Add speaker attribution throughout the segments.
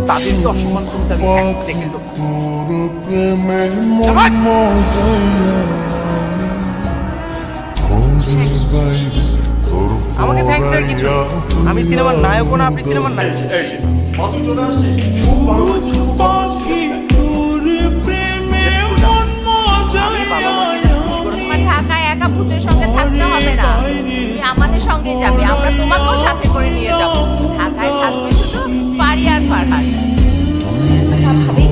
Speaker 1: তাদেরকে অসম্মান করতে আমি এক সেকেন্ডও আমাকে থ্যাঙ্কস এর কিছু নেই। আমি সিনেমার নায়কও না, আপনি সিনেমার নায়ক। চলে আসছে, খুব ভালো হয়েছে।
Speaker 2: তোমার ঢাকায় একা ভূতের সঙ্গে থাকতে হবে না, তুমি আমাদের সঙ্গে যাবে, আমরা তোমাকেও সাথে করে নিয়ে যাব। ঢাকায় থাকবে শুধু ফারি আর ফারহান।
Speaker 3: ভাবি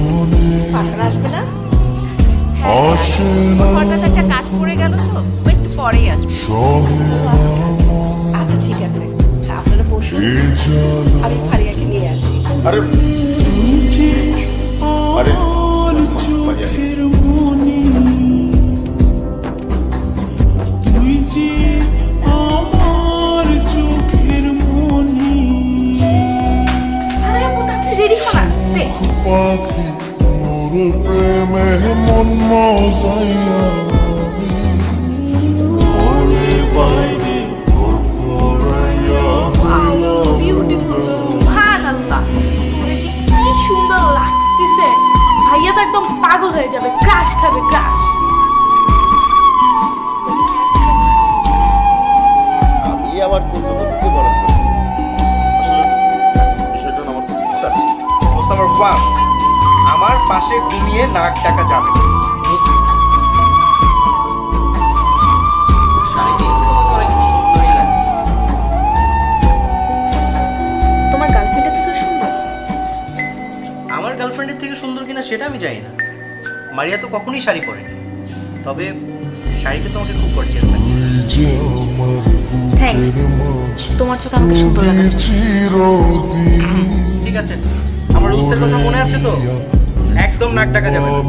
Speaker 3: ফারহান আসবে না?
Speaker 2: হঠাৎ একটা কাজ পড়ে গেল তো, ও একটু পরেই আসবে।
Speaker 3: আচ্ছা ঠিক আছে, আপনারা বসুন, আমি ফারিয়াকে নিয়ে আসি।
Speaker 4: আরে আরে
Speaker 3: রেডি হো না,
Speaker 5: প্রেমে মন মজাইয়া
Speaker 6: সুন্দর লাগতেছে, ভাইয়া তো একদম পাগল হয়ে যাবে, ক্রাশ খাবে ক্রাশ।
Speaker 4: আমি আমার পছন্দকে বরণ করি। আসলে বিষয়টা আমার খুব ইচ্ছা আছে।
Speaker 1: নাম্বার 1, আমার পাশে ঘুমিয়ে নাক ডাকা যাবে না। বুঝলি?
Speaker 3: তোমার গার্লফ্রেন্ডের থেকে সুন্দর?
Speaker 1: আমার গার্লফ্রেন্ডের থেকে সুন্দর কিনা সেটা আমি জানি না। মারিয়া তো কখনোই শাড়ি পরেনি, তবে শাড়িতে তোমাকে খুব গর্জিয়াস লাগছে।
Speaker 3: থ্যাঙ্কস, তোমার চোখে আমাকে সুন্দর লাগাচ্ছে।
Speaker 1: ঠিক আছে, আমার রুলসের কথা মনে আছে তো? একদম নাক ডাকা যাবে না।